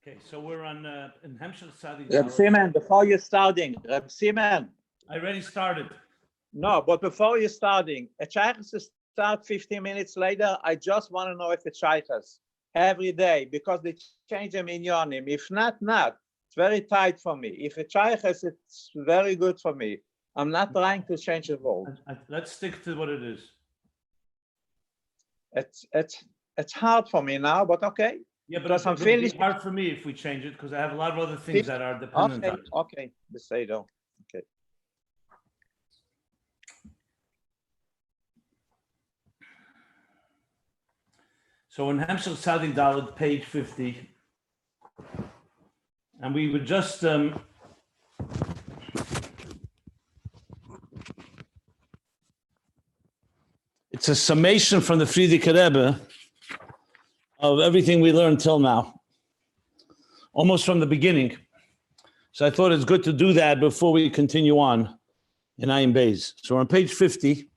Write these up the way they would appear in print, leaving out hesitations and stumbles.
Okay, so we're on in Hemshel Sadi. Reb Simon, before you're starting, Reb Simon. I already started. No, but before you're starting, a shaykhs start 15 minutes later. I just want to know if it's shaykhs every day because they change them in your name. If not, not. It's very tight for me. If it's shaykhs, it's very good for me. I'm not trying to change the world. Let's stick to what it is. It's hard for me now, but okay. Yeah, but because it'll be hard for me if we change it because I have a lot of other things that are dependent on it. Okay, the say though. Okay. So in Hemshel Sadi Daled, page 50, and we would just it's a summation from the Frierdiker Rebbe of everything we learned till now, almost from the beginning. So I thought it's good to do that before we continue on in Ayin Beis. So we're on page 50.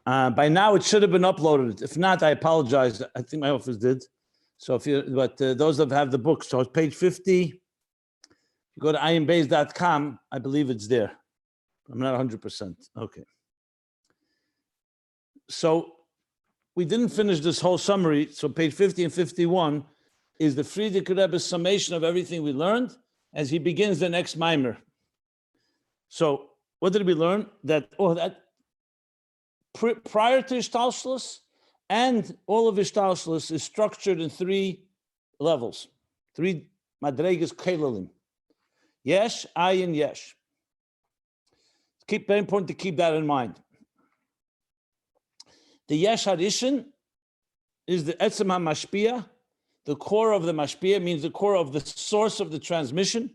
By now it should have been uploaded. If not, I apologize. I think my office did. So if you, but those that have the book, so it's page 50. If you go to ayinbeis.com, I believe it's there. I'm not 100%. Okay. So we didn't finish this whole summary. So page 50 and 51 is the Frierdiker Rebbe's summation of everything we learned as he begins the next mimer. So what did we learn? That prior to Ishtalshlus and all of Ishtalshlus is structured in 3 levels, 3 madregas kelalim. Yesh, ayin, yesh. Very important to keep that in mind. The yesh harishin is the etzem hamashpia, the core of the mashpia, means the core of the source of the transmission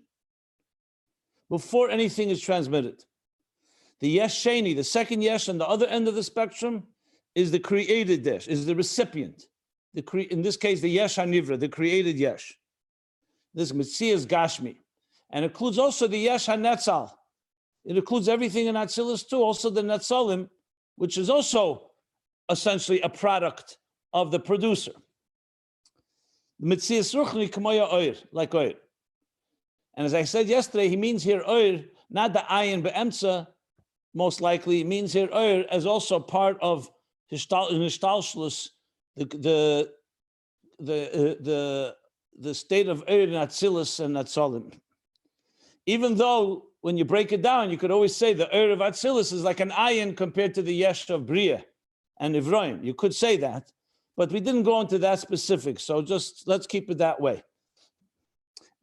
before anything is transmitted. The yesh sheni, the second yesh on the other end of the spectrum, is the created yesh, is the recipient. In this case, the yesh hanivra, the created yesh. This mitzias gashmi, and includes also the yesh hanetzal. It includes everything in Atzilus too, also the netzalim, which is also essentially a product of the producer. The mitzias ruchni k'moya oir, like oir. And as I said yesterday, he means here oir, not the ayin be'emtza. Most likely, it means here oir as also part of Hishtalshlus, the state of oir in Atzilus and Atzalim. Even though when you break it down, you could always say the oir of Atzilus is like an ayin compared to the yesh of Bria and Ivroim. You could say that, but we didn't go into that specific. So just let's keep it that way.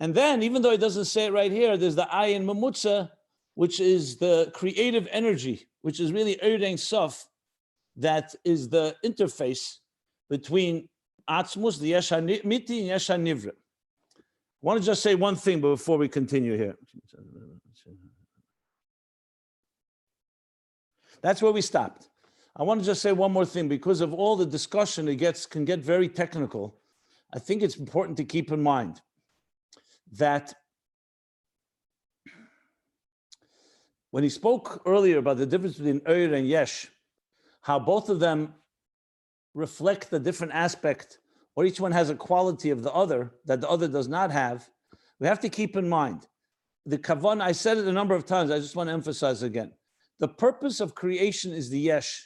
And then, even though it doesn't say it right here, there's the ayin mamutza, which is the creative energy, which is really Ohr Ein Sof, that is the interface between Atzmus, the Yesh HaMiti, and Yesh HaNivra. I want to just say one thing before we continue here. That's where we stopped. I want to just say one more thing. Because of all the discussion, it can get very technical. I think it's important to keep in mind that when he spoke earlier about the difference between Ohr and Yesh, how both of them reflect the different aspect, or each one has a quality of the other that the other does not have, we have to keep in mind the kavan. I said it a number of times. I just want to emphasize again. The purpose of creation is the Yesh.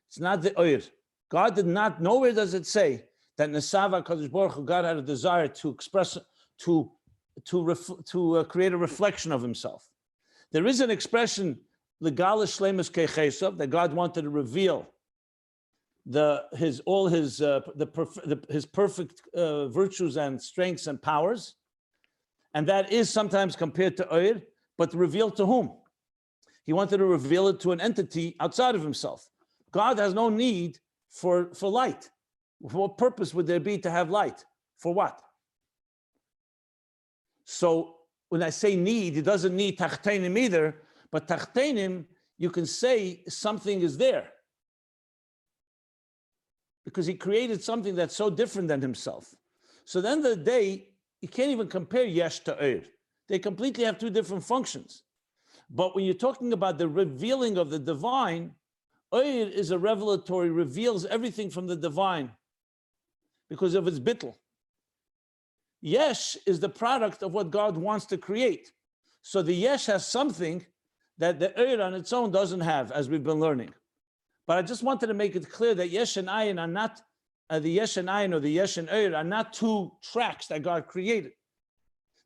It's not the Ohr. God did not, nowhere does it say that Nesava Kadosh Baruch Hu, God had a desire to express, to create a reflection of himself. There is an expression, legalish shlemus keichesav, that God wanted to reveal his perfect virtues and strengths and powers, and that is sometimes compared to Ohr, but revealed to whom? He wanted to reveal it to an entity outside of himself. God has no need for light. What purpose would there be to have light? For what? So when I say need, it doesn't need tachtenim either, but tachtenim, you can say something is there. Because he created something that's so different than himself. So at the end of the day, you can't even compare Yesh to Ohr. They completely have 2 different functions. But when you're talking about the revealing of the divine, Ohr is a revelatory, reveals everything from the divine because of its bittul. Yesh is the product of what God wants to create. So the yesh has something that the Eir on its own doesn't have, as we've been learning. But I just wanted to make it clear that yesh and ayin are not, the yesh and ayin or the yesh and Eir are not two tracks that God created.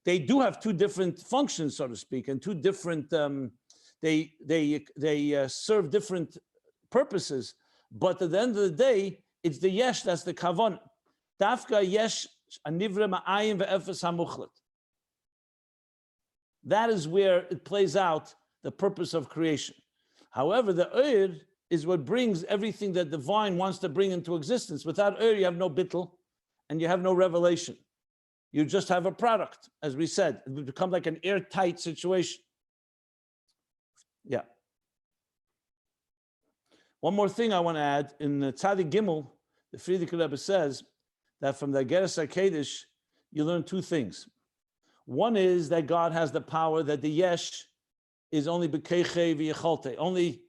They do have two different functions, so to speak, and two different, they serve different purposes. But at the end of the day, it's the yesh that's the kavon. Dafka yesh anivra ma'ayin ve'efes hamuchlet. That is where it plays out the purpose of creation. However, the Eir is what brings everything that divine wants to bring into existence. Without Eir, you have no bittul and you have no revelation. You just have a product, as we said. It would become like an airtight situation. Yeah. One more thing I want to add. In Tzadik Gimel, the Frierdiker Rebbe says that from the Geras HaKedesh, you learn two things. One is that God has the power that the yesh is only b'keiche v'yecholte. Only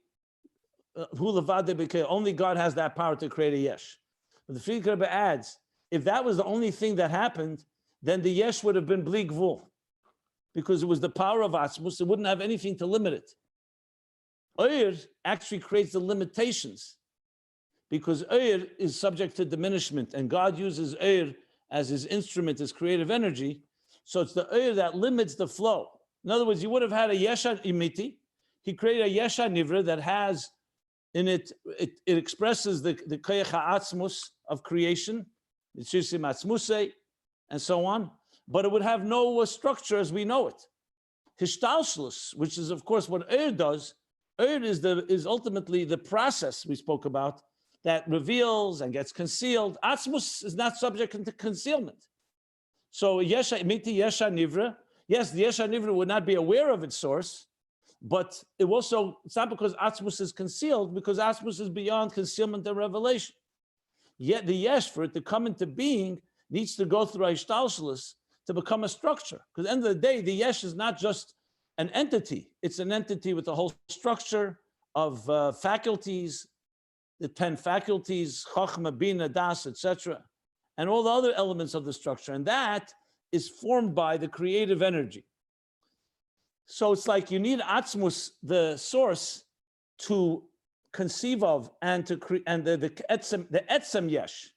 God has that power to create a yesh. But the Frierdiker Rebbe adds, if that was the only thing that happened, then the yesh would have been bli gvul, because it was the power of Atzmus. It wouldn't have anything to limit it. Eir actually creates the limitations, because Eir is subject to diminishment, and God uses Eir as his instrument, his creative energy. So it's the Eir that limits the flow. In other words, you would have had a Yesha Imiti. He created a Yesha Nivra that has in it, it expresses the Koyach HaAtzmus of creation, the Shirsim Atzmusei, and so on. But it would have no structure as we know it. Hishtalshlus, which is of course what Eir does. Eir is ultimately the process we spoke about that reveals and gets concealed. Atzmus is not subject to concealment. So Yesha Miti Yesha Nivra, yes, the Yesha Nivra would not be aware of its source, but it's not because Atzmus is concealed, because Atzmus is beyond concealment and revelation. Yet the Yesh, for it to come into being, needs to go through Aishtalshalis to become a structure. Because at the end of the day, the Yesh is not just an entity, it's an entity with a whole structure of faculties, the 10 faculties, Chochmah, Bina, Das, etc., and all the other elements of the structure. And that is formed by the creative energy. So it's like you need Atzmus, the source, to conceive of and to create, and the Etzem Yesh.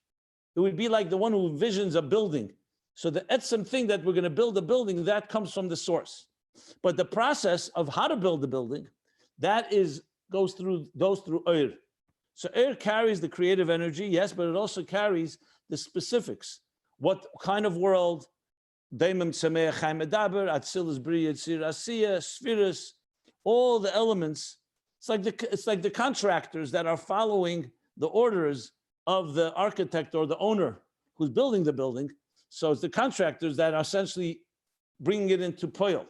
It would be like the one who visions a building. So the Etzem thing that we're going to build a building, that comes from the source. But the process of how to build the building, that goes through Eir. So Eir carries the creative energy, yes, but it also carries the specifics. What kind of world? Daimim Tzameach Chaim Medaber, Atzilus Bria, Tzir Asiya, Spheres, all the elements. It's like the contractors that are following the orders of the architect or the owner who's building the building. So it's the contractors that are essentially bringing it into Poil.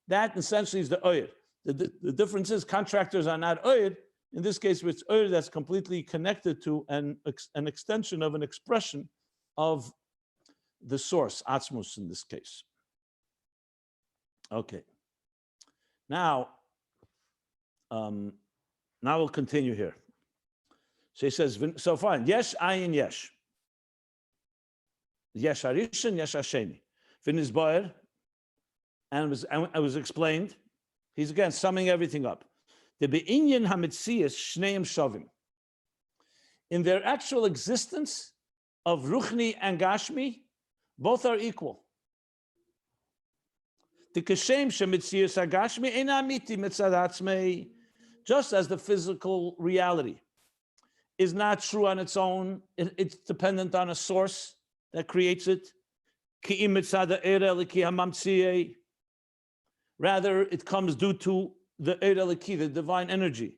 That essentially is the Oyer. The difference is contractors are not Oyer. In this case, it's Oyer that's completely connected to an extension of an expression of the source, Atzmus in this case. Okay. Now we'll continue here. So he says, so fine, Yesh Ayin Yesh. Yesh Arishan, Yesh Hasheni. Finis Boer, and it was explained. He's again summing everything up. The Be'inyan HaMetzias Shneim Shavim. In their actual existence of Ruchni and Gashmi, both are equal. The Kashem Shemitzias HaGashmi Eina Amiti Mitzad Atzmei. Just as the physical reality is not true on its own, it's dependent on a source that creates it. Rather, it comes due to the Eir Eliki, the divine energy,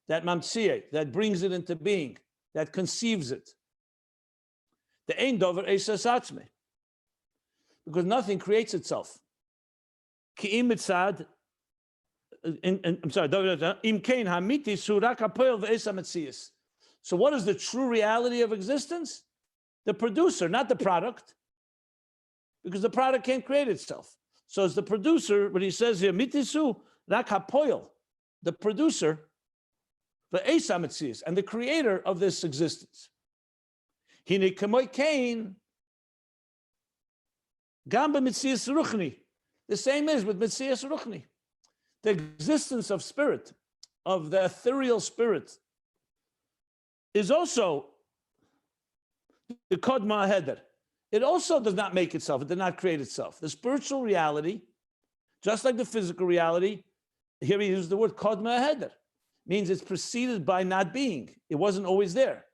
that mamtsiyeh, that brings it into being, that conceives it. The Ein Dover Eisas Atzmei, because nothing creates itself. I'm sorry. So what is the true reality of existence? The producer, not the product, because the product can't create itself. So it's the producer, but he says here, mitisu rak hapoil, the producer, the esametzias, and the creator of this existence. Hine kamoy kain Gamba Mitzias Ruchni. The same is with Mitzias Ruchni. The existence of spirit, of the ethereal spirit, is also the Kodma Heder. It also does not make itself, it did not create itself. The spiritual reality, just like the physical reality, here he uses the word Kodma Heder, means it's preceded by not being. It wasn't always there.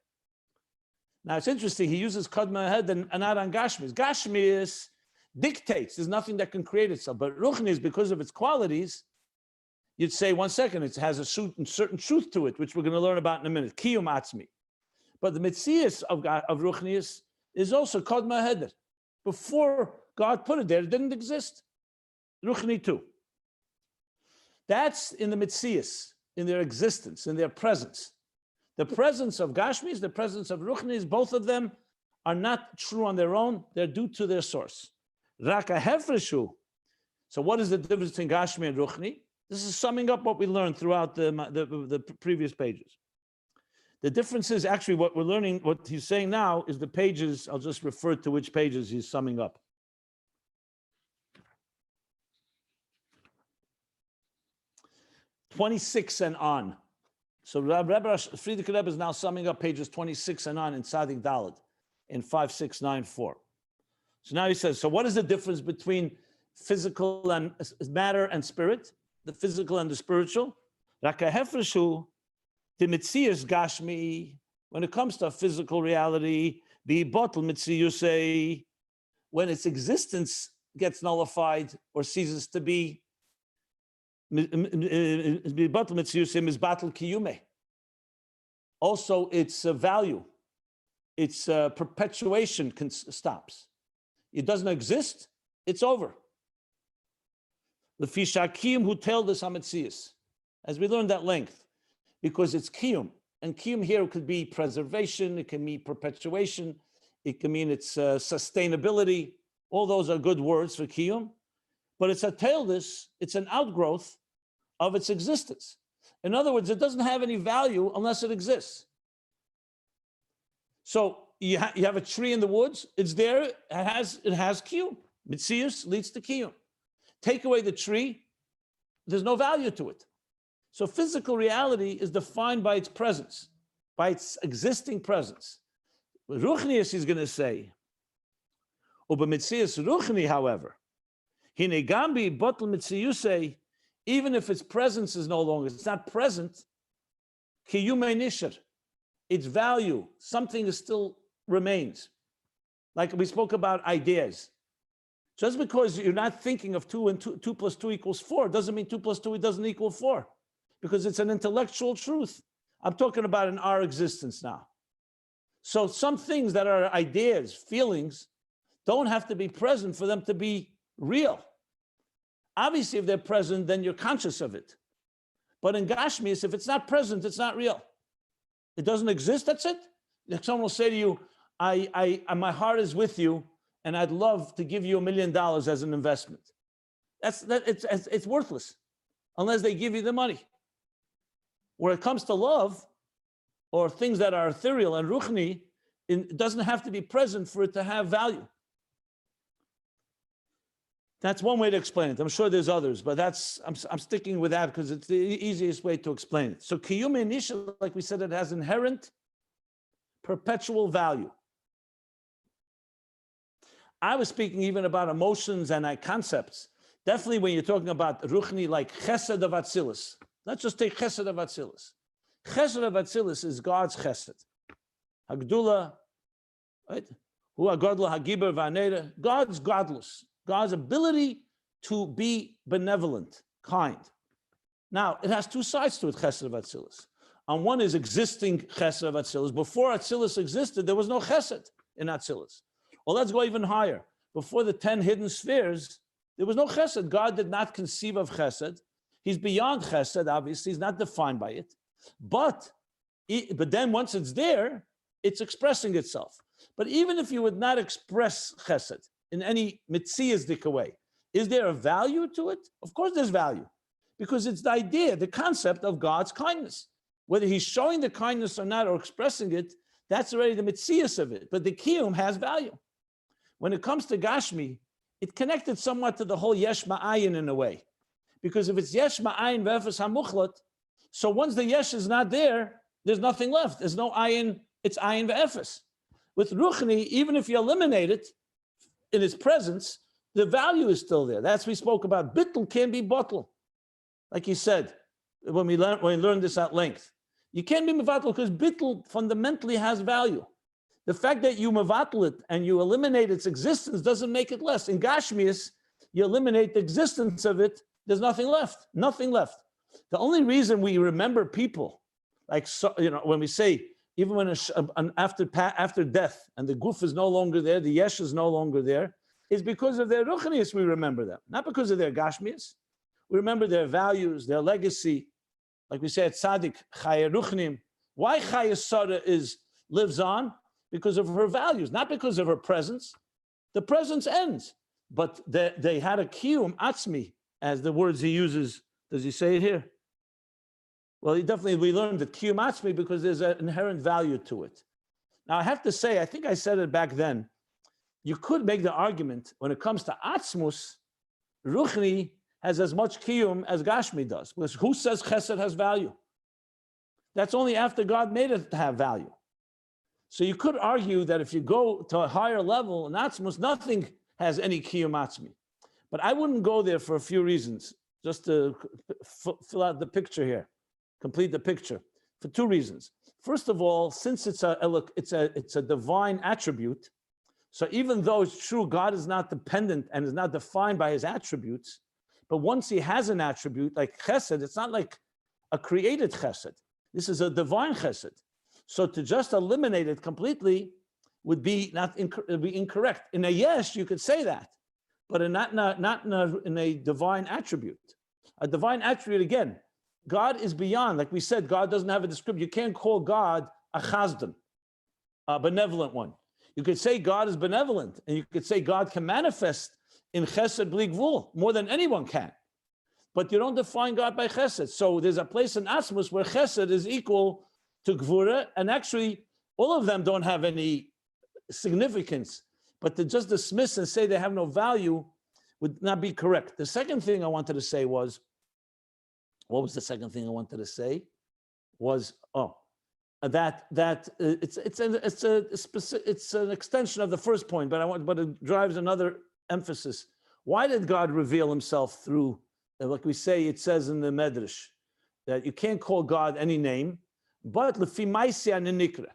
Now it's interesting, he uses Kodma Heder and not on Gashmis. Gashmis dictates, there's nothing that can create itself, but Ruchnis, because of its qualities, you'd say, 1 second, it has a certain truth to it, which we're going to learn about in a minute, Kiyum Atzmi. But the Metzias of Ruchnius is also Kodma Heder. Before God put it there, it didn't exist. Ruchni too. That's in the Metzias, in their existence, in their presence. The presence of Gashmis, the presence of Ruchnis, both of them are not true on their own. They're due to their source. Raka Hefreshu. So what is the difference between Gashmi and Ruchni? This is summing up what we learned throughout the previous pages. The difference is actually what we're learning, what he's saying now is the pages, I'll just refer to which pages he's summing up. (26) and on. So Friedrich Rebbe is now summing up pages 26 and on in Tzadik Dalet in 5694. So now he says, so what is the difference between physical and matter and spirit, the physical and the spiritual? Raka Hefreshu, the Metzias Gashmi, when it comes to physical reality, the bottle Metziyusei, when its existence gets nullified or ceases to be, also its value, its perpetuation stops. It doesn't exist, it's over. The Fishakim who tell this Hametzias, as we learned at length, because it's kiyum, and kiyum here could be preservation, it can mean perpetuation, it can mean its sustainability. All those are good words for kiyum, but it's a taildus, it's an outgrowth of its existence. In other words, it doesn't have any value unless it exists. So you have a tree in the woods, it's there, it has kiyum. Mitzius leads to kiyum. Take away the tree, there's no value to it. So physical reality is defined by its presence, by its existing presence. Ruchnius is going to say, Uba Mitzius Ruchni, however, Hine Gambi Bottle Mitziyusei, even if its presence is no longer, it's not present, Kiyume Nisher, its value, something still remains. Like we spoke about ideas. Just because you're not thinking of 2 and 2 plus 2 equals 4, doesn't mean 2 plus 2 doesn't equal 4, because it's an intellectual truth. I'm talking about in our existence now. So some things that are ideas, feelings, don't have to be present for them to be real. Obviously, if they're present, then you're conscious of it. But in Gashmis, if it's not present, it's not real. It doesn't exist, that's it. If someone will say to you, my heart is with you, and I'd love to give you $1 million as an investment. It's worthless unless they give you the money. Where it comes to love or things that are ethereal and ruchni, it doesn't have to be present for it to have value. That's one way to explain it. I'm sure there's others, but I'm sticking with that because it's the easiest way to explain it. So kiyum initial, like we said, it has inherent perpetual value. I was speaking even about emotions and concepts. Definitely when you're talking about ruchni, like chesed of Atzilus. Let's just take chesed of Atzilus. Chesed of Atzilus is God's chesed. Hagdula, right? Hu hagodla hagiber v'aneda. God's godless. God's ability to be benevolent, kind. Now, it has 2 sides to it, chesed of Atzilus. On one is existing chesed of Atzilus. Before Atzilus existed, there was no chesed in Atzilus. Well, let's go even higher. Before the 10 hidden spheres, there was no chesed. God did not conceive of chesed. He's beyond chesed, obviously. He's not defined by it. But then once it's there, it's expressing itself. But even if you would not express chesed in any mitziasdik way, is there a value to it? Of course there's value. Because it's the idea, the concept of God's kindness. Whether he's showing the kindness or not, or expressing it, that's already the mitzias of it. But the kiyum has value. When it comes to Gashmi, it connected somewhat to the whole yesh ma'ayin in a way. Because if it's yesh ma'ayin ve'efes hamuchlat, so once the yesh is not there, there's nothing left. There's no ayin, it's ayin ve'efes. With ruchni, even if you eliminate it in its presence, the value is still there. That's what we spoke about. Bittul can't be bottle. Like you said, when we learned this at length. You can't be mevatel because bittul fundamentally has value. The fact that you mevatel it and you eliminate its existence doesn't make it less. In Gashmias, you eliminate the existence of it, there's nothing left, nothing left. The only reason we remember people, like, when we say, even when after death and the guf is no longer there, the yesh is no longer there, is because of their ruchnius we remember them, not because of their Gashmias. We remember their values, their legacy. Like we say at Tzaddik, Chaya Ruchnim. Why Chaya Sarah lives on? Because of her values, not because of her presence. The presence ends, but they had a kiyum atzmi, as the words he uses. Does he say it here? Well, we learned that kiyum atzmi because there's an inherent value to it. Now, I have to say, I think I said it back then, you could make the argument when it comes to atzmus, Ruchni has as much kiyum as Gashmi does. Because who says chesed has value? That's only after God made it to have value. So you could argue that if you go to a higher level in Atzmus, nothing has any kiyum atzmi. But I wouldn't go there for a few reasons, just to fill out the picture here, complete the picture, for two reasons. First of all, since it's a divine attribute, so even though it's true God is not dependent and is not defined by his attributes, but once he has an attribute like chesed, it's not like a created chesed. This is a divine chesed. So to just eliminate it completely would be incorrect. In a yesh, you could say that, but not in a divine attribute. A divine attribute, again, God is beyond. Like we said, God doesn't have a description. You can't call God a chazdan, a benevolent one. You could say God is benevolent, and you could say God can manifest in chesed bli gvul more than anyone can. But you don't define God by chesed. So there's a place in Asmus where chesed is equal to Gvura, and actually all of them don't have any significance, but to just dismiss and say they have no value would not be correct. The second thing I wanted to say was, what was the second thing I wanted to say? Was that it's an extension of the first point, but it drives another emphasis. Why did God reveal himself through, like we say, it says in the Medrash, that you can't call God any name, but lefi ma'aseh nikra.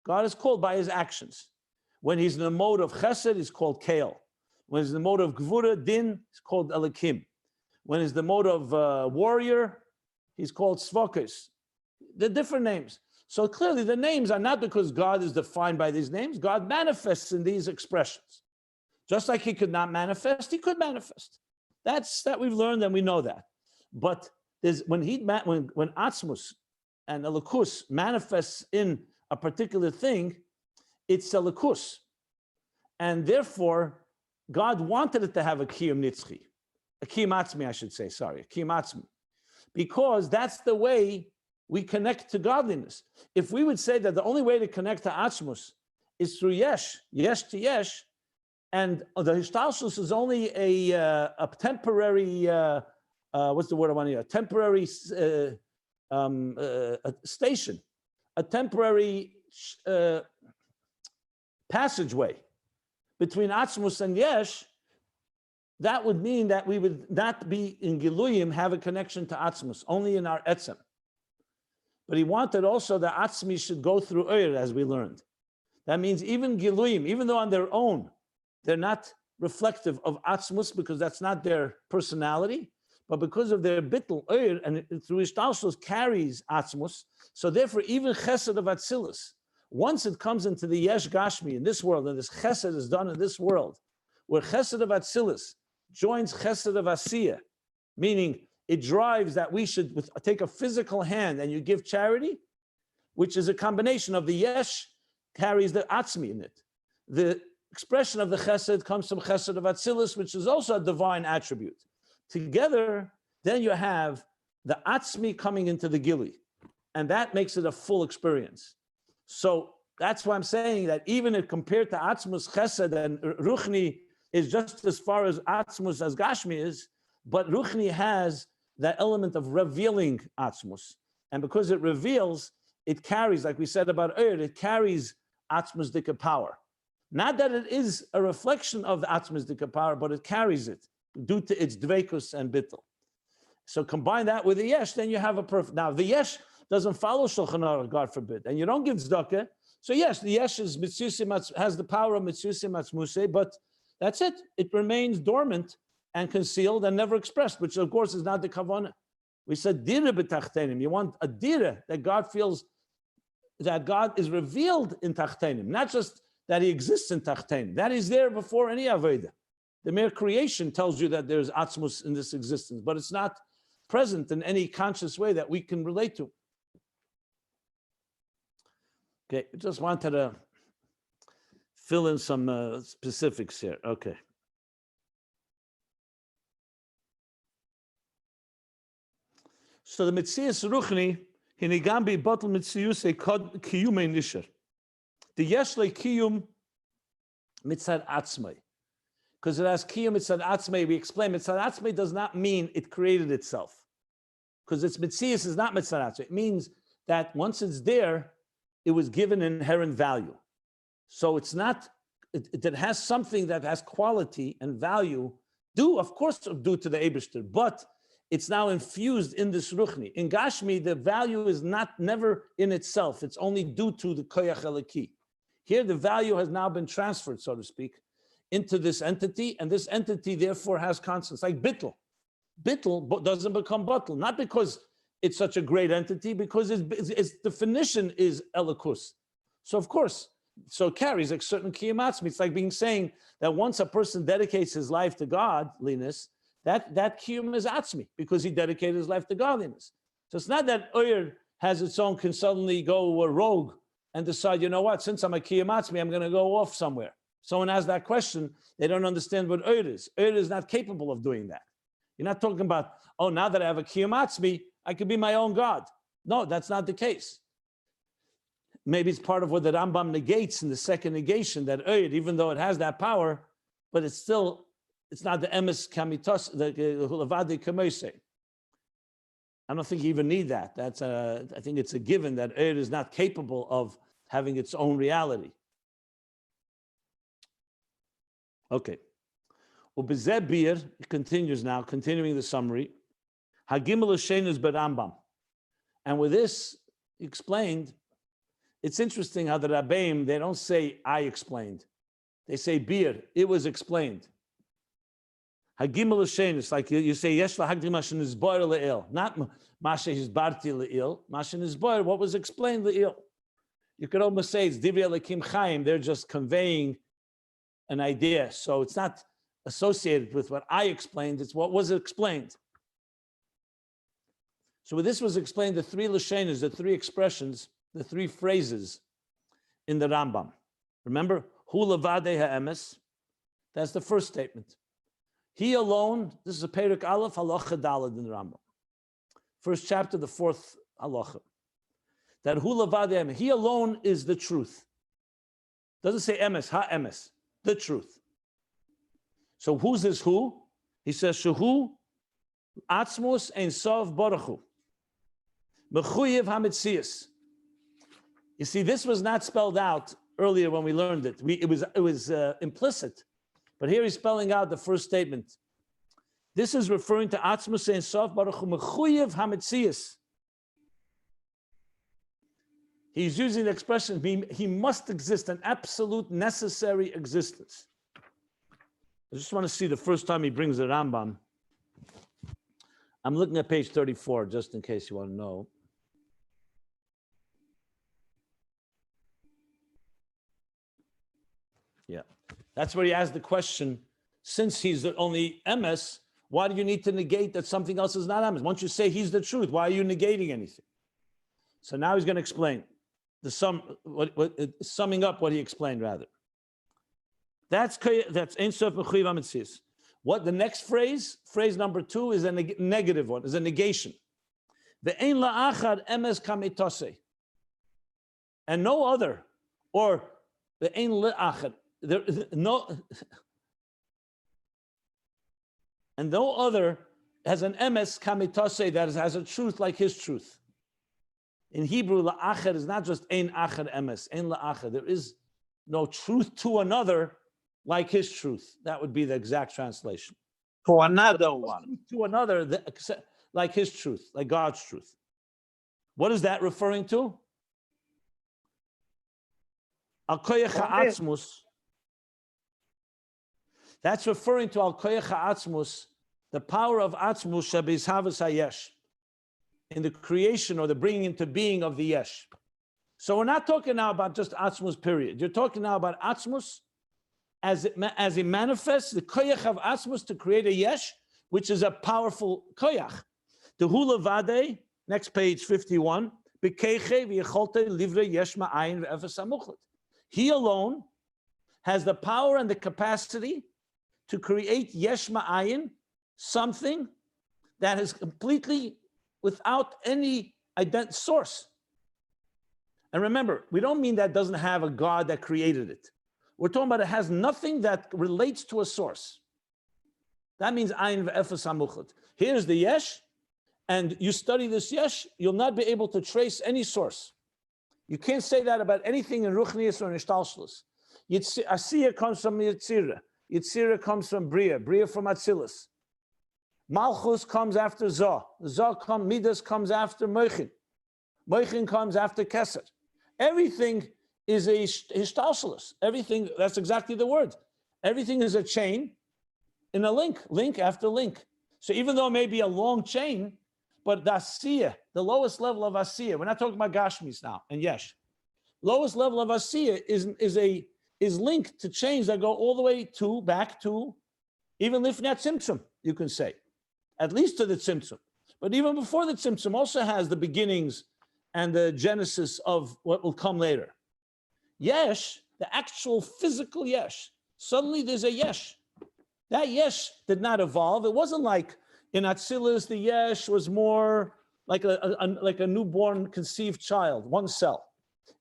God is called by his actions. When he's in the mode of chesed, he's called Kael. When he's in the mode of gvura, din, he's called Elikim. When he's the mode of warrior, he's called Svokis. They're different names. So clearly the names are not because God is defined by these names. God manifests in these expressions. Just like he could not manifest, he could manifest. That we've learned and we know that. But there's when Atzmus and Elikus manifests in a particular thing, it's Elikus. And therefore, God wanted it to have a Kiyum Nitzchi. A Kiyum Atzmi, I should say, sorry, a Kiyum Atzmi. Because that's the way we connect to godliness. If we would say that the only way to connect to Atzmus is through yesh to yesh, and the Hishtalshus is only a temporary, what's the word I want to use? A temporary a station, a temporary passageway between Atzmus and Yesh, that would mean that we would not be in Giluyim have a connection to Atzmus, only in our Etzem. But he wanted also that Atzmi should go through Oyer, as we learned. That means even Giluyim, even though on their own, they're not reflective of Atzmus because that's not their personality, but because of their bittul Oyer, and through Ishtalshus carries Atzmus, so therefore even Chesed of Atzilus, once it comes into the Yesh Gashmi in this world, and this Chesed is done in this world, where Chesed of Atzilus joins Chesed of Asiyah, meaning it drives that we should take a physical hand and you give charity, which is a combination of the Yesh carries the Atzmi in it. The expression of the Chesed comes from Chesed of Atzilus, which is also a divine attribute. Together, then you have the Atzmi coming into the Gili, and that makes it a full experience. So that's why I'm saying that even if compared to Atzmus, Chesed, and Ruchni, is just as far as Atzmus as Gashmi is, but Ruchni has that element of revealing Atzmus. And because it reveals, it carries, like we said about Eir, it carries Atzmus Dika power. Not that it is a reflection of the Atzmus Dika power, but it carries it due to its Dveikus and Bittel. So combine that with the Yesh, then you have a perfect. Now, the Yesh doesn't follow Shulchan Aruch, God forbid, and you don't give tzedakah. So yes, the Yesh is has the power of Mitzusim Atzmuse, but that's it. It remains dormant and concealed and never expressed, which of course is not the kavanah. We said dira b'tachtenim. You want a dira that God feels that God is revealed in tachtenim, not just that He exists in tachtenim. That is there before any avodah. The mere creation tells you that there's atzmus in this existence, but it's not present in any conscious way that we can relate to. Okay, just wanted to fill in some specifics here. Okay. So the Metzias Ruchni, Hinigambi Bottle Metziuse Kiyume Nisher. The Yeshle Kiyum Mitzad Atzmei. Because it has Kiyum Mitzad Atzmei, we explain Mitzad Atzmei does not mean it created itself. Because its Metzias is not Mitzad Atzmei. It means that once it's there, it was given inherent value. So it's not, it has something that has quality and value, due to the Eibishter, but it's now infused in this Ruchni. In Gashmi, the value is never in itself. It's only due to the Koyach Eliki. Here, the value has now been transferred, so to speak, into this entity, and this entity therefore has constants, like Bittel. Bittel doesn't become Bittel, not because it's such a great entity, because its definition is Elikus. So of course, so it carries a certain Kiyamatz. It's like saying that once a person dedicates his life to godliness, that Kiyum is Atzmi, because he dedicated his life to godliness. So it's not that Oyer has its own, can suddenly go rogue and decide, you know what, since I'm a Kiyamatz, I'm going to go off somewhere. Someone asks that question, they don't understand what Oyer is. Oyer is not capable of doing that. You're not talking about, oh, now that I have a Kiyamatz, I could be my own God. No, that's not the case. Maybe it's part of what the Rambam negates in the second negation, that Oyer, even though it has that power, but it's not the emes kamitos, the hulavadi kamose. I don't think you even need that. I think it's a given that Oyer is not capable of having its own reality. Okay. Ubezebir continues now, continuing the summary. Hagimel Shenus Berambam. And with this explained, it's interesting how the Rabbeim, they don't say I explained. They say Bir, it was explained. Hagimel Shenus, like you say, Yesh lahagdim mashin izboir le'il, not mashe hizbarti le'il, mashin izboir, what was explained le'il. You could almost say it's Divrei Elokim Chaim, they're just conveying an idea. So it's not associated with what I explained, it's what was explained. So when this was explained, the three lashenas, the three expressions, the three phrases in the Rambam. Remember, hu levadei ha'emes, that's the first statement. He alone, this is a Perek Aleph, halacha daled in the Rambam. First chapter, the fourth halacha. That hu levadei ha'emes, he alone is the truth. Doesn't say emes, ha'emes, the truth. So who's this who? He says, Shehu Atzmus Ein Sof Baruch Hu. Mechuyev HaMetzias. You see, this was not spelled out earlier when we learned it. It was implicit. But here he's spelling out the first statement. This is referring to Atzmus Ein Sof Baruch Hu Mechuyev HaMetzias. He's using the expression, he must exist, an absolute necessary existence. I just want to see the first time he brings the Rambam. I'm looking at page 34, just in case you want to know. Yeah, that's where he asks the question, since he's the only emes, why do you need to negate that something else is not emes? Once you say he's the truth, why are you negating anything? So now he's going to explain, summing up what he explained rather. That's Ein Sof Mechuyev HaMetzias. What the next phrase number 2, is a negative one, is a negation. Ve'ein la'achad emes kamitose. And no other, or ve'ein la'achad. And no other has an emes kamitase that has a truth like his truth. In Hebrew, la'acher is not just ein acher emes, ein la'acher. There is no truth to another like his truth. That would be the exact translation. For another one. To another, like his truth, like God's truth. What is that referring to? Al koyach ha'atzmus. That's referring to al koyach ha'atzmus, the power of atzmus shabizhavas hayesh, in the creation or the bringing into being of the yesh. So we're not talking now about just atzmus, period. You're talking now about atzmus as it manifests, the koyach of atzmus to create a yesh, which is a powerful koyach. The hula vade, next page 51, he alone has the power and the capacity to create yesh ma'ayin, something that is completely without any source. And remember, we don't mean that doesn't have a God that created it. We're talking about it has nothing that relates to a source. That means ayin ve'efes hamuchot. Here's the yesh, and you study this yesh, you'll not be able to trace any source. You can't say that about anything in ruchnius or in ishtalshlus. Asiya comes from Yitzira. Yitzira comes from Bria. Bria from Atzilus. Malchus comes after Zah. Midas comes after Moichin. Moichin comes after Keser. Everything is a ishtalshlus. Everything, that's exactly the word. Everything is a chain in a link after link. So even though it may be a long chain, but the Asiya, the lowest level of Asiya, we're not talking about Gashmis now, and Yesh. Lowest level of Asiya is linked to chains that go all the way back to, even Lifnat Tzimtzum, you can say, at least to the Tzimtzum. But even before the Tzimtzum also has the beginnings and the genesis of what will come later. Yesh, the actual physical Yesh, suddenly there's a Yesh. That Yesh did not evolve. It wasn't like in Atzilus, the Yesh was more like a newborn conceived child, one cell.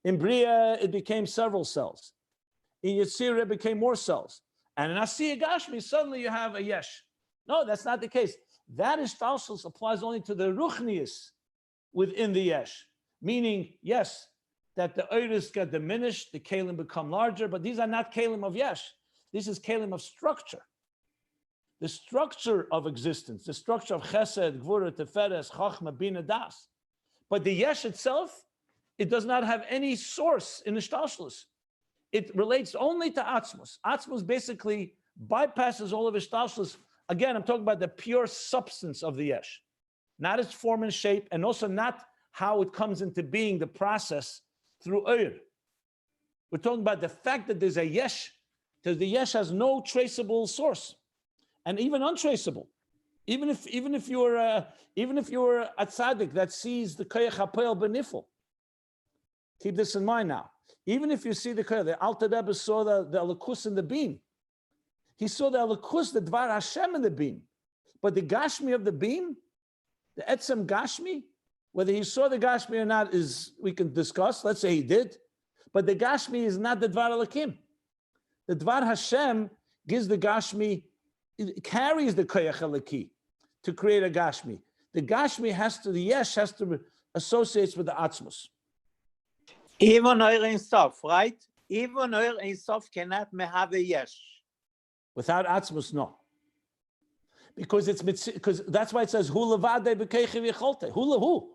In Bria, it became several cells. In Yetzirah, it became more cells. And in Asiya Gashmi, suddenly you have a Yesh. No, that's not the case. That ishtalshlus applies only to the ruchnius within the Yesh. Meaning, yes, that the oiris get diminished, the kalim become larger, but these are not kalim of Yesh. This is kalim of structure. The structure of existence, the structure of chesed, gvura, teferes, chachma, bina, das. But the Yesh itself, it does not have any source in the ishtalshlus. It relates only to atzmus. Atzmus basically bypasses all of ishtalshlus. Again, I'm talking about the pure substance of the Yesh, not its form and shape, and also not how it comes into being, the process through Oyer. We're talking about the fact that there's a Yesh, because the Yesh has no traceable source, and even untraceable. Even if you're a tzaddik that sees the koyach hapoel benifel, keep this in mind now. Even if you see the Alter Rebbe saw the alakus in the beam. He saw the alakus, the dvar Hashem in the beam. But the gashmi of the beam, the etzem gashmi, whether he saw the gashmi or not we can discuss. Let's say he did. But the gashmi is not the dvar alakim. The dvar Hashem gives the gashmi, it carries the koyach alaki to create a gashmi. The gashmi the yesh has to associate with the atzmus. Even Oyer Ein Sof, right? Even Oyer Ein Sof cannot have a yesh. Without atzmus, no. Because that's why it says hu levade b'keichi v'yicholte. Hu.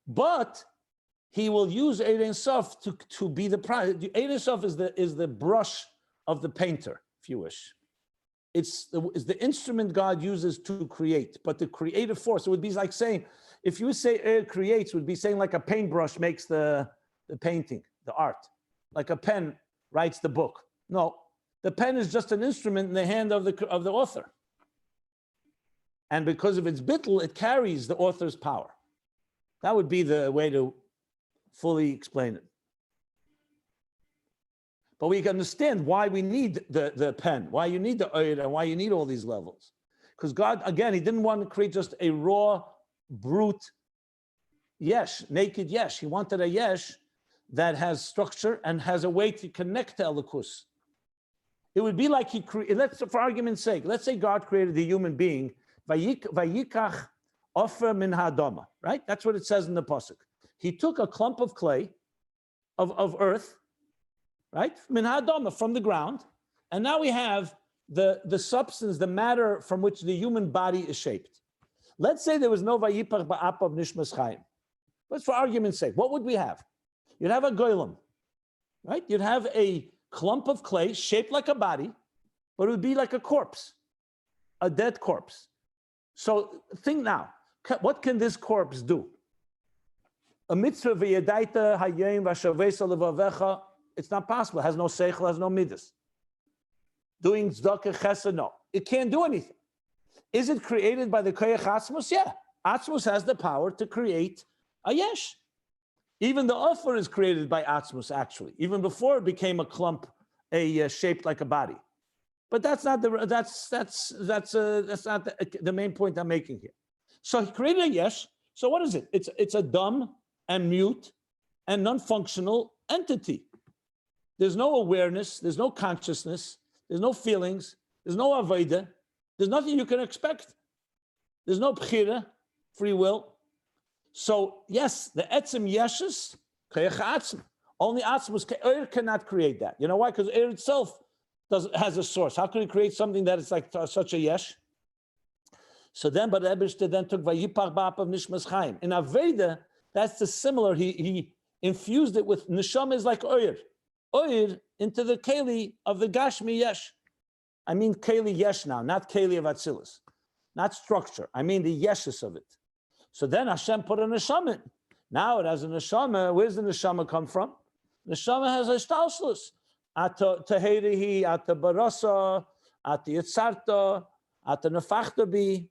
But he will use Eid Ein Sof to be the prize. Eid Ein Sof is the brush of the painter, if you wish. It's the instrument God uses to create, but the creative force, it would be like saying, if you say Eid creates, it would be saying like a paintbrush makes the painting, the art. Like a pen writes the book. No, the pen is just an instrument in the hand of the author. And because of its bittul, it carries the author's power. That would be the way to fully explain it. But we can understand why we need the pen, why you need the oid, and why you need all these levels. Because God, again, he didn't want to create just a raw, brute yesh, naked yesh. He wanted a yesh that has structure and has a way to connect to Elokus. It would be like he created, for argument's sake, let's say God created the human being, vayikach ofer min ha'adama, right? That's what it says in the pasuk. He took a clump of clay, of earth, right? Min ha'adama, from the ground, and now we have the substance, the matter from which the human body is shaped. Let's say there was no vayipach ba'apav nishmas chaim. But for argument's sake, what would we have? You'd have a goylem, right? You'd have a clump of clay shaped like a body, but it would be like a corpse, a dead corpse. So think now, what can this corpse do? A mitzvah v'yedaita hayim v'shavesa levavecha, it's not possible. It has no seichel, has no midas. Doing tzedakah chesed, no. It can't do anything. Is it created by the koyach atzmus? Yeah. Atzmus has the power to create a yesh. Even the offer is created by atzmus, actually, even before it became a clump, shaped like a body. But that's not the main point I'm making here. So he created a yesh. So what is it? It's a dumb and mute and non-functional entity. There's no awareness. There's no consciousness. There's no feelings. There's no avodah. There's nothing you can expect. There's no bchira, free will. So yes, the etzem yeshes, only atzmus cannot create that. You know why? Because air itself has a source. How can it create something that is like such a yesh? So then, but Ebershter then took vayipach ba'apav nishmas chaim. In Aveda, that's the similar. He infused it with neshama is like oir into the keli of the gashmi yesh. I mean keli yesh now, not keli of atzilus, not structure. I mean the yeshes of it. So then Hashem put a neshama in. Now it has a neshama. Where's the neshama come from? Neshama has a shtalshlus. Ata teherihi, ata barasa, ata yitzarta, ata nefachta bi,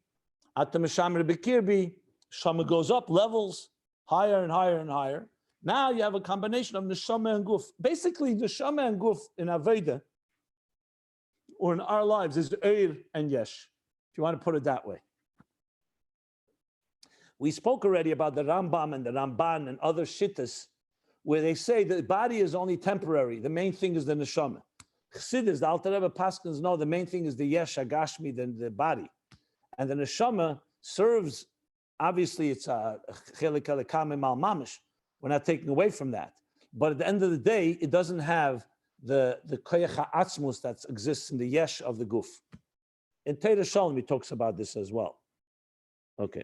ata meshamre bekirbi. Neshama goes up levels, higher and higher and higher. Now you have a combination of neshama and guf. Basically, neshama and guf in Aveda, or in our lives, is eir and yesh, if you want to put it that way. We spoke already about the Rambam and the Ramban and other shittas, where they say the body is only temporary. The main thing is the neshama. Chassidus, the Alter Rebbe Paskins, no, the main thing is the yesh hagashmi, the body. And the neshama serves, obviously it's a chelik alekam mal mamish. We're not taking away from that. But at the end of the day, it doesn't have the koyach ha'atzmus that exists in the yesh of the guf. In Teira Shalom, he talks about this as well. Okay.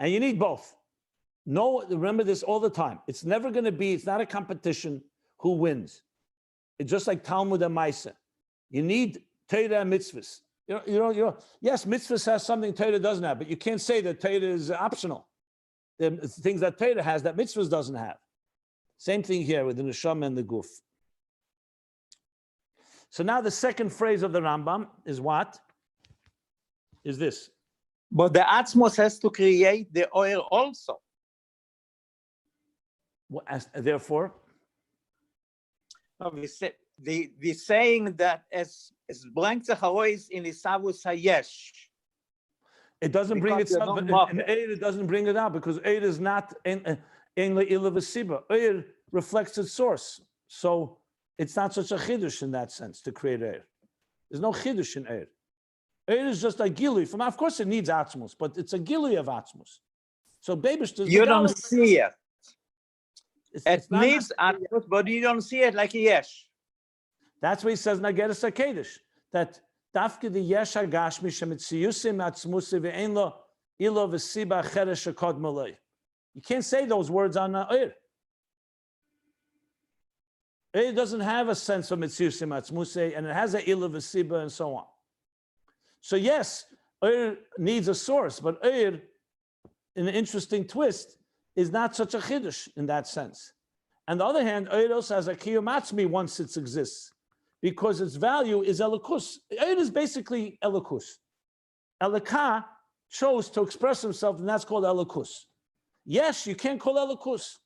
And you need both. No, remember this all the time. It's never going to be, it's not a competition who wins. It's just like Talmud and Maisa. You need Torah and mitzvahs. Yes, mitzvahs has something Torah doesn't have, but you can't say that Torah is optional. There are things that Torah has that mitzvahs doesn't have. Same thing here with the neshama and the guf. So now the second phrase of the Rambam is what? Is this. But the atzmos has to create the oil also. Therefore, no, the saying that as blank is in Isavus Hayesh. It doesn't bring itself, in Eir it doesn't bring it out, because Eir is not in Le'ila V'siba. Eir reflects its source. So it's not such a chidush in that sense to create Eir. There's no chidush in Eir. Eir is just a gilui. Of course it needs atzmus, but it's a gilui of atzmus. So Bebish does. You don't see it. It needs atzmus, but you don't see it like a yesh. That's why he says Nageres HaKedesh, that Dafke the yesh hagashmi shemitziyusim atzmusi ve'en lo ilo v'siba cheresh shekod malay. You can't say those words on Eir. Eir doesn't have a sense of mitziyusim atzmusi, and it has a ilo v'siba and so on. So yes, Eir needs a source, but Eir, in an interesting twist, is not such a chiddush in that sense. On the other hand, Eir also has a kiyum atzmi once it exists, because its value is elikus. Eir is basically elikus. Elika chose to express himself, and that's called elikus. Yes, you can't call elikus.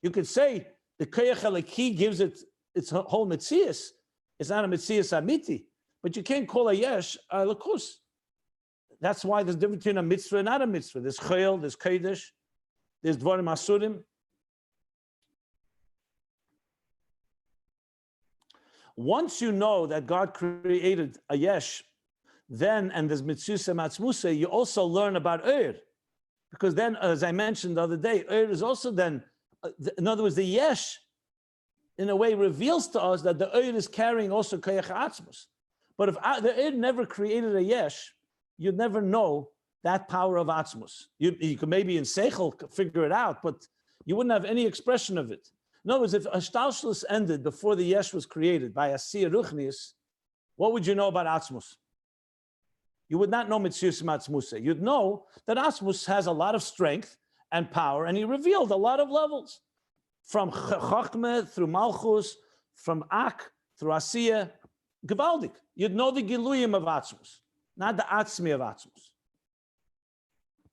You could say the koyach eliki gives it its whole mitzias. It's not a mitzias amiti. But you can't call a yesh a lakus. That's why there's a difference between a mitzvah and not a mitzvah. There's chayil, there's kodesh, there's dvarim asurim. once you know that God created a yesh, then, and there's mitzvah matzmusa, you also learn about because then, as I mentioned the other day, is also then, in other words, the yesh, in a way, reveals to us that the is carrying also koyach atzmus. But if the never created a yesh, you'd never know that power of atzmus. You could maybe in seichel figure it out, but you wouldn't have any expression of it. In other words, if Ashtalshlus ended before the yesh was created by Asiyah Ruchnis, what would you know about atzmus? You would not know Mitzvus Matzmusa. You'd know that Atzmus has a lot of strength and power, and he revealed a lot of levels. From Chochmeh through Malchus, from Ak through Asiyah, Gevaldik. You'd know the Giluyim of Atzmus, not the Atzmi of Atzmus.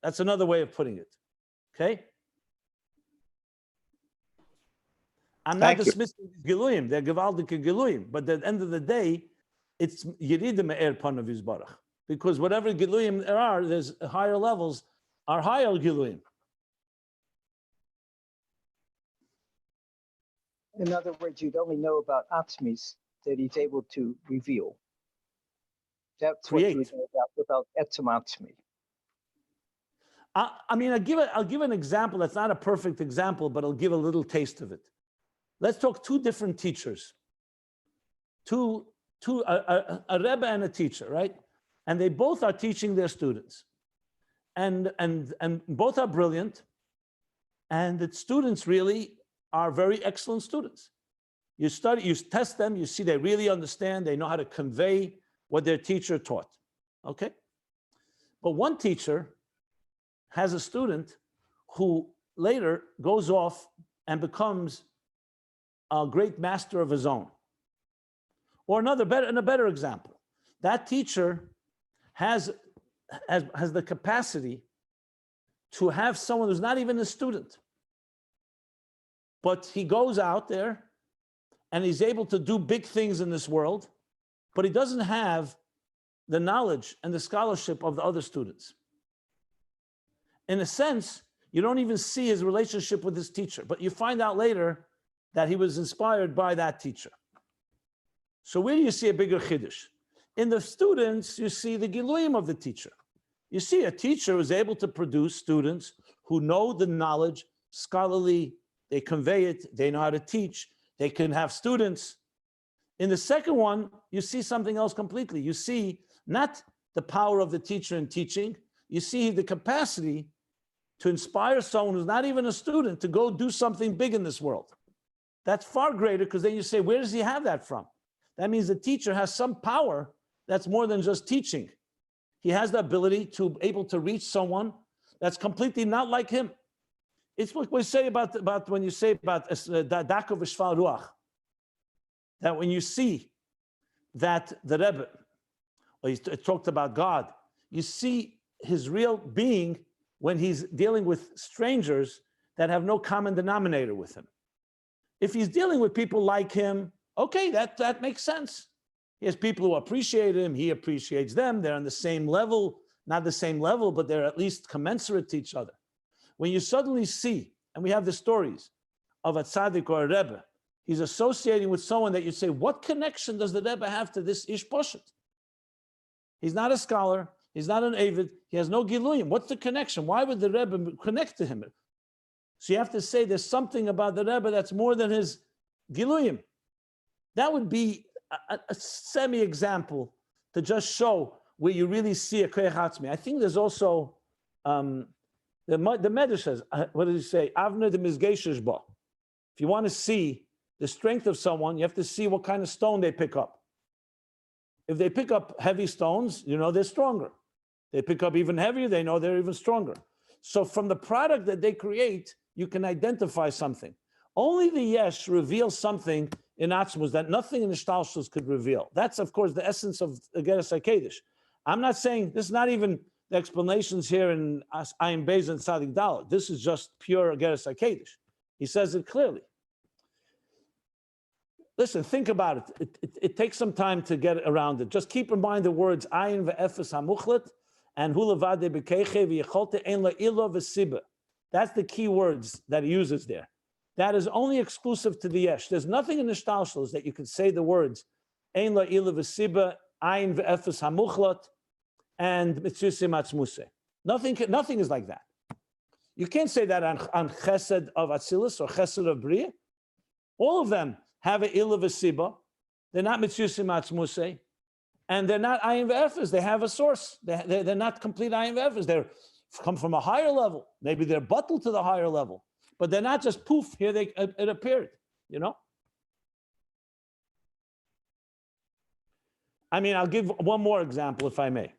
That's another way of putting it. Okay? I'm not dismissing Giluyim, they're Gevaldik and Giluyim, but at the end of the day, it's Yeridim Me'er Panav Yisbarach. Because whatever Giluyim there are, there's higher levels, are higher Giluyim. In other words, you'd only know about Atzmis that he's able to reveal. That's Create. What you would know about Etzem Atzmi. I mean, I'll give an example that's not a perfect example, but I'll give a little taste of it. Let's talk two different teachers. A Rebbe and a teacher, right? And they both are teaching their students. And both are brilliant. And the students really are very excellent students. You study, you test them, you see they really understand, they know how to convey what their teacher taught, okay? But one teacher has a student who later goes off and becomes a great master of his own. Or a better example, that teacher has the capacity to have someone who's not even a student, but he goes out there and he's able to do big things in this world, but he doesn't have the knowledge and the scholarship of the other students. In a sense, you don't even see his relationship with his teacher, but you find out later that he was inspired by that teacher. So where do you see a bigger chiddush? In the students, you see the giluyim of the teacher. You see a teacher who is able to produce students who know the knowledge, scholarly, they convey it, they know how to teach, they can have students. In the second one, you see something else completely. You see not the power of the teacher in teaching, you see the capacity to inspire someone who's not even a student to go do something big in this world. That's far greater, because then you say, where does he have that from? That means the teacher has some power that's more than just teaching. He has the ability to be able to reach someone that's completely not like him. It's what we say about when you say about Da'akov V'Shval Ruach, that when you see that the Rebbe, or he talked about God, you see his real being when he's dealing with strangers that have no common denominator with him. If he's dealing with people like him, okay, that makes sense. He has people who appreciate him, he appreciates them, they're on the same level, not the same level, but they're at least commensurate to each other. When you suddenly see, and we have the stories of a tzaddik or a Rebbe, he's associating with someone that you say, what connection does the Rebbe have to this Ish Poshet? He's not a scholar, he's not an Avid, he has no Giluyim. What's the connection? Why would the Rebbe connect to him? So you have to say there's something about the Rebbe that's more than his Giluyim. That would be a semi-example to just show where you really see a Koyach Atzmi. I think there's also, the Medrash says, what does he say? Avner de Mizgeshesh Ba. If you want to see the strength of someone, you have to see what kind of stone they pick up. If they pick up heavy stones, you know they're stronger. They pick up even heavier, they know they're even stronger. So from the product that they create, you can identify something. Only the Yesh reveals something in Atzmus that nothing in the Shtalshlus could reveal. That's, of course, the essence of Ageres HaKedesh. I'm not saying, this is not even the explanations here in Ayin Beis and Tzadik Dalet. This is just pure Ageres HaKedesh. He says it clearly. Listen, think about it. It takes some time to get around it. Just keep in mind the words Ayin ve'efes hamuchlet and hu levade b'keiche v'yecholte ein la'ilo v'siba. That's the key words that he uses there. that is only exclusive to the yesh. There's nothing in the shtalshalos that you could say the words ein la ila v'siba, ayin ve'efes hamuchlot, and mitzusim atzmuse. Nothing is like that. You can't say that on chesed of Atzilus or chesed of Bria. All of them have an ila v'siba. They're not mitzusim atzmuse, and they're not ayin ve'efes. They have a source. They're not complete ayin ve'efes. They're come from a higher level. Maybe they're buttled to the higher level, but they're not just poof, here it appeared, you know? I mean, I'll give one more example, if I may.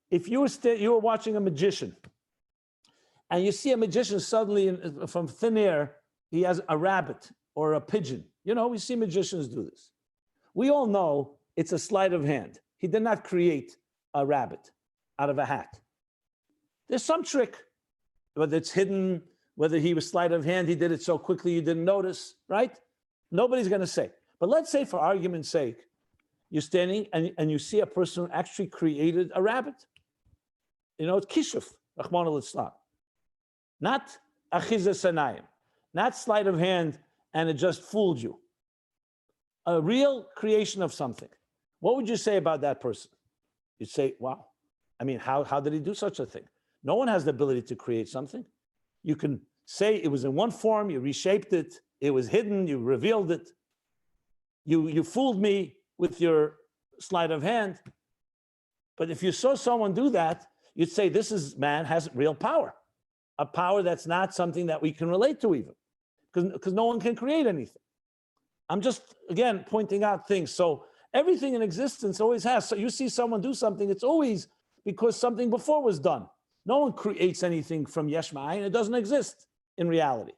If you were watching a magician, and you see a magician suddenly from thin air, he has a rabbit or a pigeon. You know, we see magicians do this. We all know it's a sleight of hand. He did not create a rabbit out of a hat. There's some trick, whether it's hidden, whether he was sleight of hand, he did it so quickly you didn't notice, right? Nobody's going to say. But let's say, for argument's sake, you're standing and you see a person who actually created a rabbit. You know, it's kishuf, Rahman al-Islam. Not achiza sanayim, not sleight of hand and it just fooled you. A real creation of something. What would you say about that person? You'd say, wow, I mean, how did he do such a thing? No one has the ability to create something. You can say it was in one form, you reshaped it, it was hidden, you revealed it. You fooled me with your sleight of hand. But if you saw someone do that, you'd say this man has real power. A power that's not something that we can relate to even. Because no one can create anything. I'm just, again, pointing out things. So everything in existence always has. So you see someone do something, it's always because something before was done. No one creates anything from yesh ma'ayin. It doesn't exist in reality.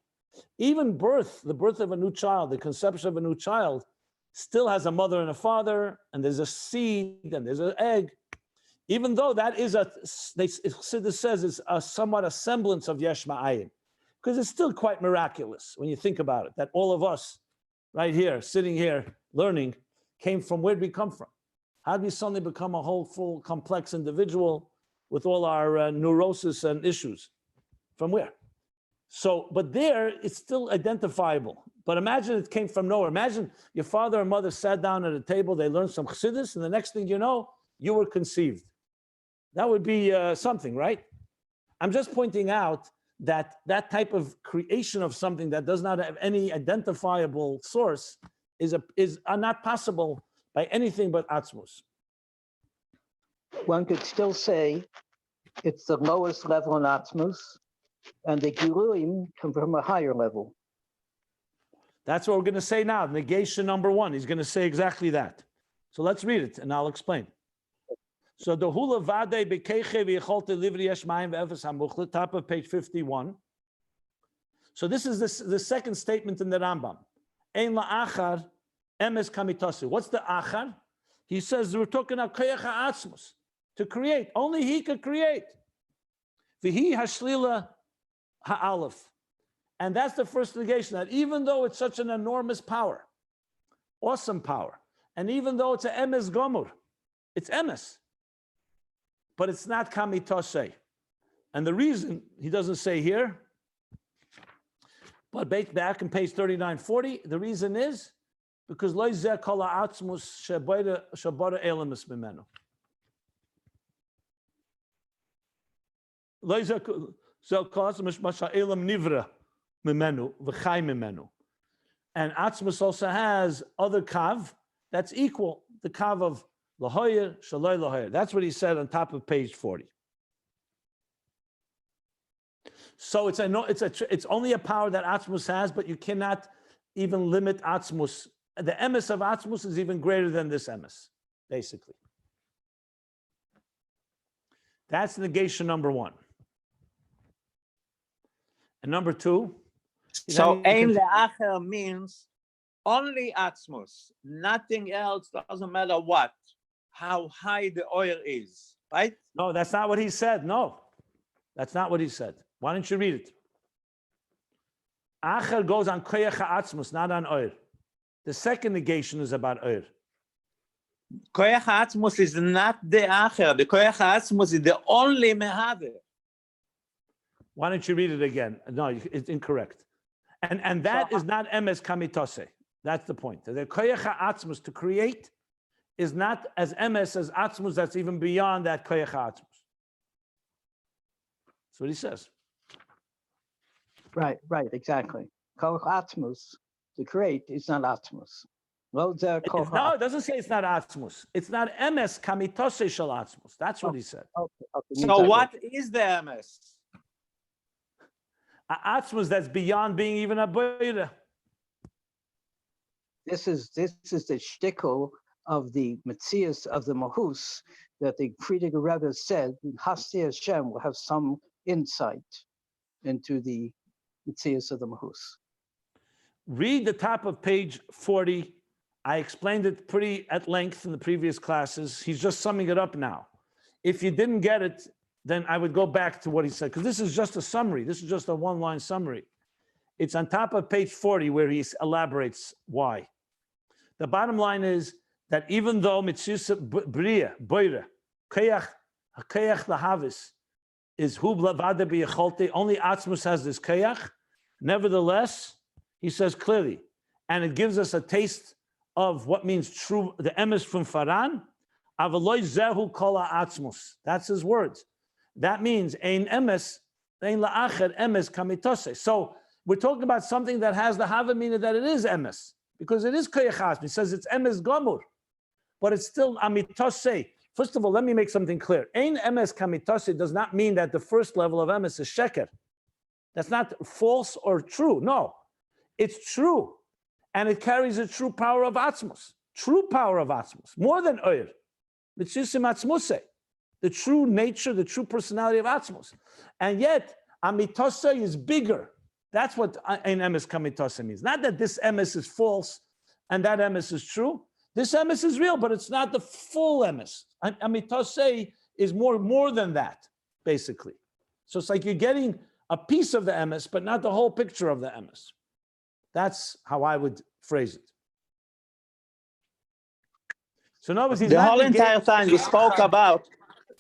Even the birth of a new child, the conception of a new child, still has a mother and a father, and there's a seed, and there's an egg. Even though that is Chassidus says it's somewhat a semblance of yesh ma'ayin, because it's still quite miraculous when you think about it, that all of us right here, sitting here, learning, came from, where did we come from? How did we suddenly become a whole, full, complex individual with all our neurosis and issues? From where? So, but there, it's still identifiable. But imagine it came from nowhere. Imagine your father and mother sat down at a table, they learned some chassidus, and the next thing you know, you were conceived. That would be something, right? I'm just pointing out that that type of creation of something that does not have any identifiable source is not possible by anything but atzmus. One could still say it's the lowest level in atzmus, and the giluim come from a higher level. That's what we're going to say now. Negation number one. He's going to say exactly that. So let's read it, and I'll explain. So the hula vade bekeche v'yecholte livri yesh mayim ve'efes hamuchlet, top of page 51. So this is the second statement in the Rambam. Ein la'achar emes kamitosu. What's the achar? He says we're talking about koyach ha'atzmus, to create. Only he could create. V'hi hashlila ha'alef. And that's the first negation, that even though it's such an enormous power, awesome power, and even though it's an emes gomur, it's emes, but it's not kamitosei. And the reason, he doesn't say here, but back in page 3940, the reason is because lo zeh kol ha'atzmus shabara elamis mimenu. Lo zeh kol ha'atzmus sha'elam nivra mimenu v'chai mimenu. And atzmus also has other kav that's equal, the kav of lahoyer shaloi lahoyer. That's what he said on top of page 40. So it's only a power that atzmus has, but you cannot even limit atzmus. The emes of atzmus is even greater than this emes, basically. That's negation number one. And number two. So ein le'acher means only atzmus, nothing else, doesn't matter what, how high the oil is, right? No, that's not what he said. No, that's not what he said. Why don't you read it? Acher goes on koyach ha'atzmus, not on oil. The second negation is about oil. Koyach ha'atzmus is not the acher. The koyach ha'atzmus is the only mehaver. Why don't you read it again? No, it's incorrect. And that is not emes kamitose. That's the point. The koyach ha'atzmus to create is not as emes as atzmus. That's even beyond that koyach ha'atzmus. That's what he says. Right, exactly. Koach Atmos, to create, is not Atmos. No, it doesn't say it's not atzmus. It's not emes kamitose shel atzmus. That's what he said. Okay. So what is the MS? Atzmus that's beyond being even a boira. This is the shtickle of the Metzias of the Mahus that the Friedrich Rebbe said, Hasti Hashem will have some insight into the Metzias of the Mahus. Read the top of page 40. I explained it pretty at length in the previous classes. He's just summing it up now. If you didn't get it, then I would go back to what he said, because this is just a summary. This is just a one-line summary. It's on top of page 40 where he elaborates why. The bottom line is that even though Mitzvah Bria, Boira, Kayach Lahavis is Hub Lavada Biyacholte, only Atzmus has this Kayach. Nevertheless, he says clearly, and it gives us a taste of what means true, the emes from Faran, Avaloi Zehu Kola Atzmus. That's his words. That means Ein emes, Ein la'acher emes kamitose. So we're talking about something that has the havamina that it is emes, because it is koyach. He says it's emes gomur, but it's still amitose. First of all, let me make something clear. Ein emes kamitose does not mean that the first level of emes is sheker. That's not false or true. No, it's true, and it carries a true power of atzmus. True power of atzmus, more than oir. Mitzisim atzmuse. The true nature, the true personality of Atzmos. And yet, Amitose is bigger. That's what an emes kamitose means. Not that this emes is false and that emes is true. This emes is real, but it's not the full emes. Amitose is more than that, basically. So it's like you're getting a piece of the emes, but not the whole picture of the emes. That's how I would phrase it. So in other words, The whole entire time you spoke about.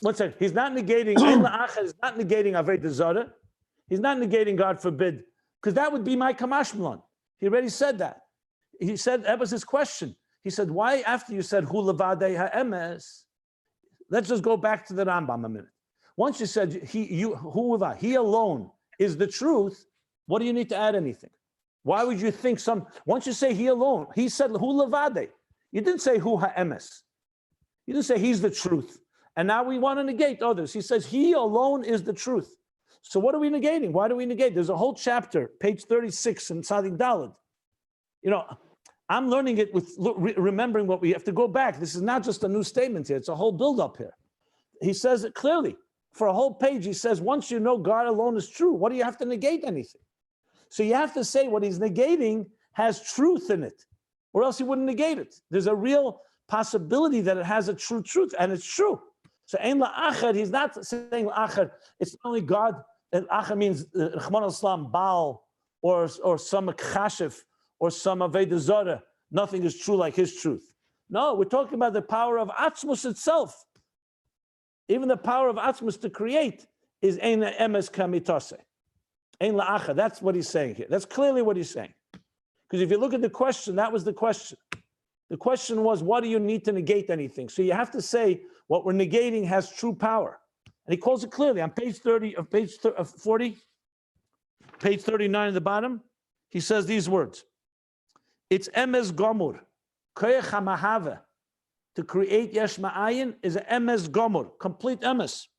One second. He's not negating Ein La'achad. He's not negating Avodah Zarah. He's not negating, God forbid, because that would be my kamashmalon. He already said that. He said that was his question. He said, "Why after you said Hu Levadei Ha'emes?" Let's just go back to the Rambam a minute. Once you said he alone is the truth, what do you need to add anything? Why would you think some? Once you say he alone, he said Hu Levadei. You didn't say Hu Ha'emes. You didn't say he's the truth. And now we want to negate others. He says he alone is the truth. So what are we negating? Why do we negate? There's a whole chapter, page 36 in Tzadik Daled. You know, I'm learning it with remembering what we have to go back. This is not just a new statement here. It's a whole build-up here. He says it clearly. For a whole page, he says, once you know God alone is true, what do you have to negate anything? So you have to say what he's negating has truth in it, or else he wouldn't negate it. There's a real possibility that it has a true truth, and it's true. So Ein La'achad, he's not saying La'achad, it's not only God, Achad means Rachman al-Islam, Baal, or some Chashif, or some Avodah Zarah. Nothing is true like his truth. No, we're talking about the power of Atzmus itself. Even the power of Atzmus to create is Ein Emes Kamitase. Ein La'achad, that's what he's saying here. That's clearly what he's saying. Because if you look at the question, that was the question. The question was, what do you need to negate anything? So you have to say what we're negating has true power. And he calls it clearly on page 30 of page 40, page 39 at the bottom. He says these words. It's emes gomur, koyach hamahava. To create yesh ma'ayin is an emes gomur, complete emes.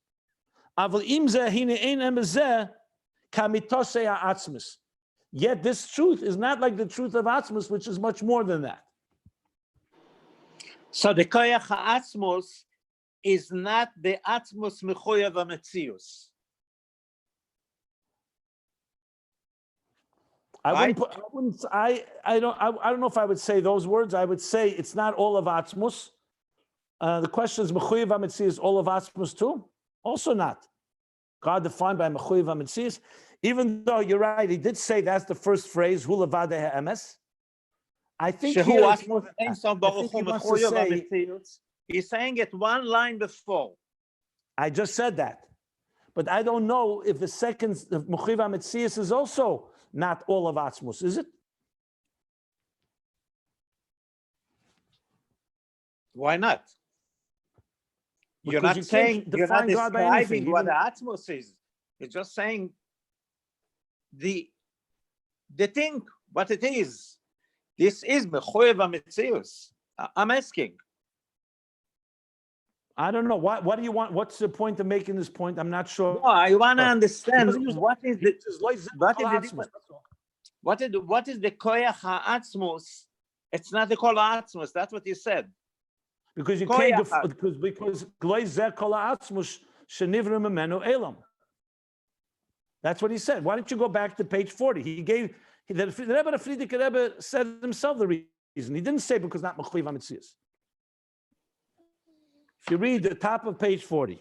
Aval im zeh hine ein emes zeh kamitose ha'atzmus. Yet this truth is not like the truth of atzmus, which is much more than that. So the koyach ha'atzmus is not the atzmus mechoyav ha'metzius. I don't know if I would say those words. I would say it's not all of atzmus. The question is mechoyav ha'metzius all of atzmus too? Also not. God defined by mechoyav ha'metzius. Even though you're right, he did say that's the first phrase, Hu Levadei Ha'emes. I think here it's more than that. He's saying it one line before. I just said that. But I don't know if the second, Mechuyev HaMetzius is also not all of Atzmus, is it? Why not? You're Because not you saying, can't you're not define God by anything. describing what the Atmos is. You're just saying the thing, what it is. This is Mechoyev HaMetzius. I'm asking. I don't know. What do you want? What's the point of making this point? I'm not sure. No, I want to He understand doesn't use what is the what difference? What is the koyach ha'atzmos? It's not the kol ha'atzmos. That's what you said. Because you can't because gloizer kol ha'atzmos shenivrim memenu elam. That's what he said. Why don't you go back to page 40? He gave the Rebbe Friedrich Rebbe said himself the reason. He didn't say because not mechuyev hametzius. If you read the top of page 40.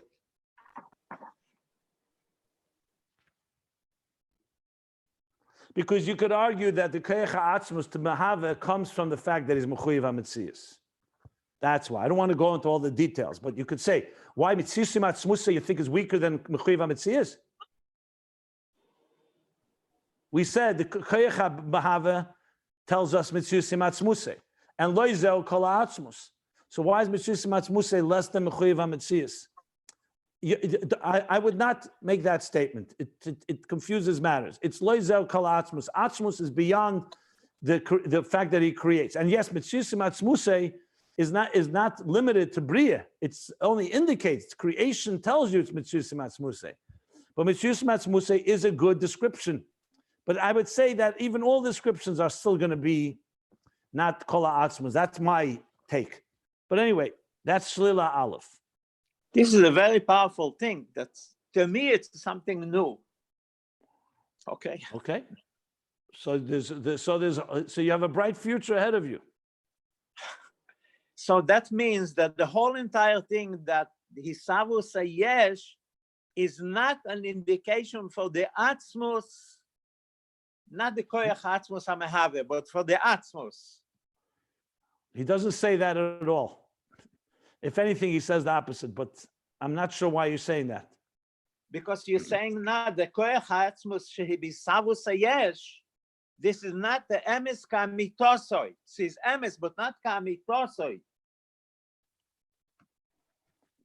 Because you could argue that the koyach ha'atzmos to Mahava comes from the fact that he's mechuyev hametzius. That's why. I don't want to go into all the details, but you could say, why mitziusim atzmusa you think is weaker than mechuyev hametzius? We said the koyach ha'mahava tells us mitziusim atzmusa, and loizel kol ha'atzmos. So why is mitziusim atzmusa less than mechuyev hametzius? I would not make that statement. It confuses matters. It's loizel kol ha'atzmos. Atzmos is beyond the fact that he creates. And yes, mitziusim atzmusa is not limited to bria. It's only indicates creation tells you it's mitziusim atzmusa. But mitziusim atzmusa is a good description. But I would say that even all descriptions are still going to be not kol ha'atzmos. That's my take. But anyway, that's Shlila Aleph. This is a very powerful thing. That's, to me, it's something new. Okay. Okay. So you have a bright future ahead of you. So that means that the whole entire thing that Hisavus Hayesh is not an indication for the Atzmos, not the Koyach Atzmos HaMehave, but for the Atzmos. He doesn't say that at all. If anything, he says the opposite, but I'm not sure why you're saying that. Because you're saying now the Koyach Atzmos Shehibisavus Hayesh, this is not the Emes Kamitosoi. It is Emes, but not Kamitosoi.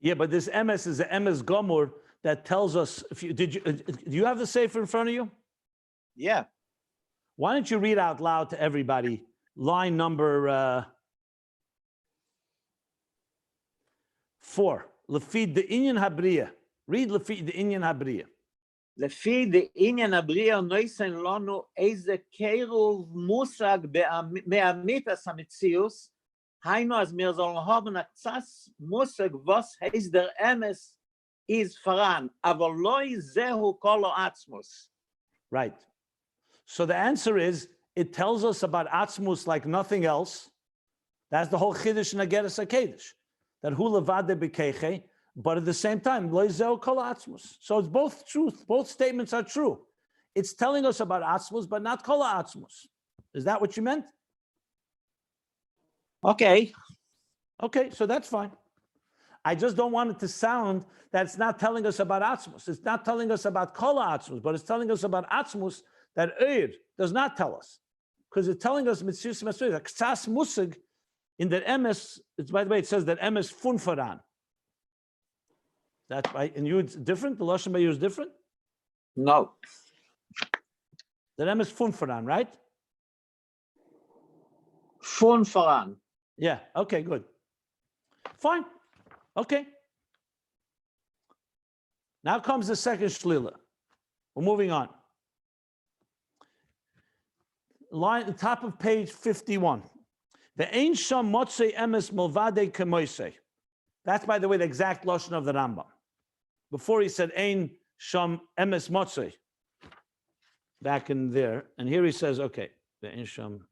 Yeah, but this emes is an emes gomor that tells us. If you do you have the sefer in front of you? Yeah. Why don't you read out loud to everybody line number 4? Lefid the inyan habriya. Read Lefid the inyan habriya. לפי דעניין הבריאה נויסן לנו איזה קירוב מושג מאמיתס המציאוס, היינו אז מיר זולן haben קצת מושג was heißt der אמס is voran, אבל לא זהו כל העצמוס. Right. So the answer is, it tells us about atzmus like nothing else. That's the whole chiddush in Ageres HaKedesh. That hu levade bekeche, but at the same time, lo zeu kol atzmus. So it's both truth. Both statements are true. It's telling us about atzmus, but not kol atzmus. Is that what you meant? Okay. Okay, so that's fine. I just don't want it to sound that it's not telling us about atzmus. It's not telling us about kol atzmus, but it's telling us about atzmus that Eir does not tell us. Because it's telling us mitzvus masrei, ktsas musig in that emes, it's, by the way, it says that emes funfaran. That's right. And you, it's different? The Lashon Bayur is different? No. That emes funfaran, right? Fun voran. Yeah, okay, good. Fine. Okay. Now comes the second shlila. We're moving on. Line, the top of page 51. The Ein Sham Motzei Emes Milvade Kemoisei. That's, by the way, the exact lashon of the Rambam. Before he said Ein Sham Emes Motzei. Back in there, and here he says, okay, the Ein Sham.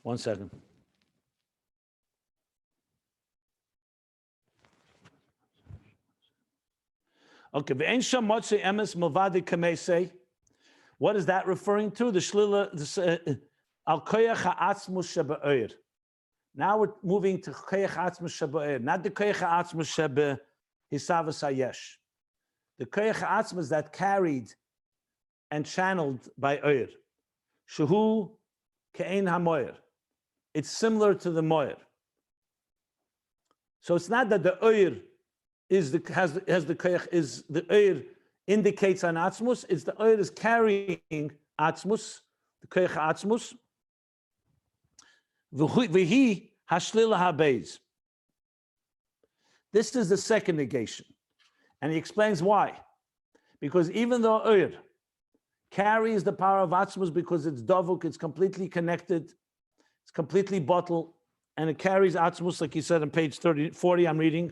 One second. Okay, ve'en sham motzei emes milvade kamesei. What is that referring to? The shlila al koyach ha'atzmus shebe'oir. Now we're moving to koyach ha'atzmus shebe'oir, not the koyach ha'atzmus shebe'hisavas hayesh. The koyach ha'atzmus that carried and channeled by oir. Shehu ke'ein hamoir. It's similar to the moir. So it's not that the oir is has the koyach, is the oir indicates an atzmus. It's the oir is carrying atzmus, the koyach atzmus. V'hi hashlila habeis. This is the second negation, and he explains why. Because even though oir carries the power of atzmus because it's davuk, it's completely connected, it's completely bottled, and it carries atzmus, like he said on page 40, I'm reading.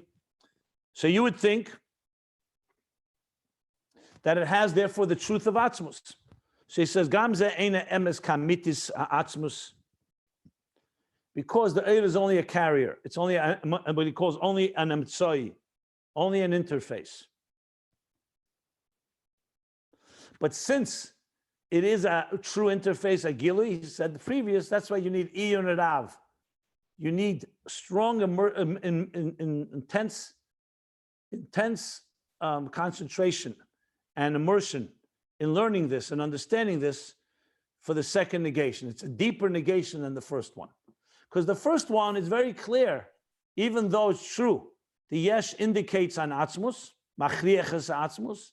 So you would think that it has, therefore, the truth of atzmus. So he says, Gamze eina emes kamitis atzmus. Because the eir is only a carrier. It's only what he calls only an emtsoi, only an interface. But since it is a true interface, a gili, he said the previous, that's why you need iyun and rav. You need strong, intense concentration and immersion in learning this and understanding this for the second negation. It's a deeper negation than the first one. Because the first one is very clear, even though it's true. The yesh indicates an atzmus, machriaches atzmus,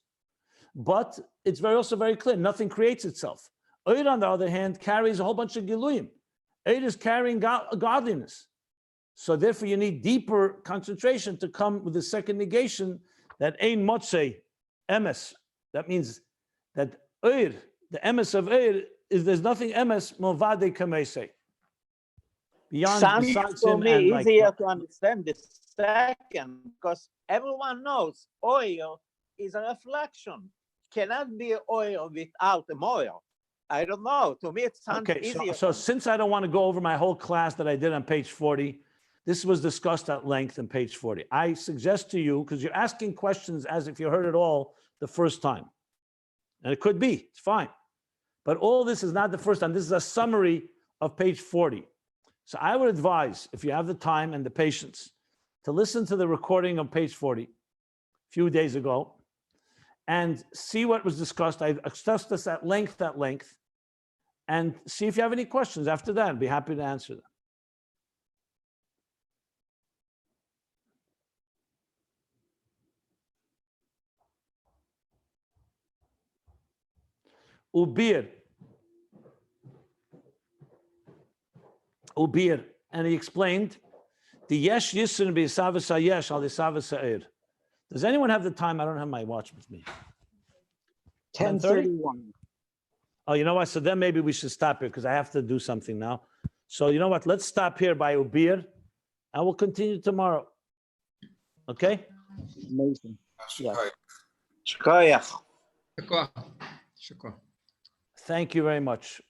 but it's also very clear, nothing creates itself. Oir, on the other hand, carries a whole bunch of giluyim. Oir is carrying godliness. So therefore, you need deeper concentration to come with the second negation that ein motzei emes. That means that oir, the emes of oir, is there's nothing emes movade kamesei. Sounds for me easier to understand the second, because everyone knows oil is a reflection. Cannot be oil without a moil. I don't know. To me, it sounds easier. So since I don't want to go over my whole class that I did on page 40, this was discussed at length on page 40. I suggest to you, because you're asking questions as if you heard it all the first time. And it could be, it's fine. But all this is not the first time. This is a summary of page 40. So I would advise, if you have the time and the patience, to listen to the recording of page 40 a few days ago and see what was discussed. I discussed this at length, and see if you have any questions after that. I'd be happy to answer them. Ubir, and he explained the yesh yisun b'isavas hayesh al isavas ha'ir. Does anyone have the time? I don't have my watch with me. 10:31. Oh, you know what? So then maybe we should stop here because I have to do something now. So you know what? Let's stop here by Ubir, and we'll continue tomorrow. Okay? Amazing. Yes. Shkoyach. Shukra. Thank you very much.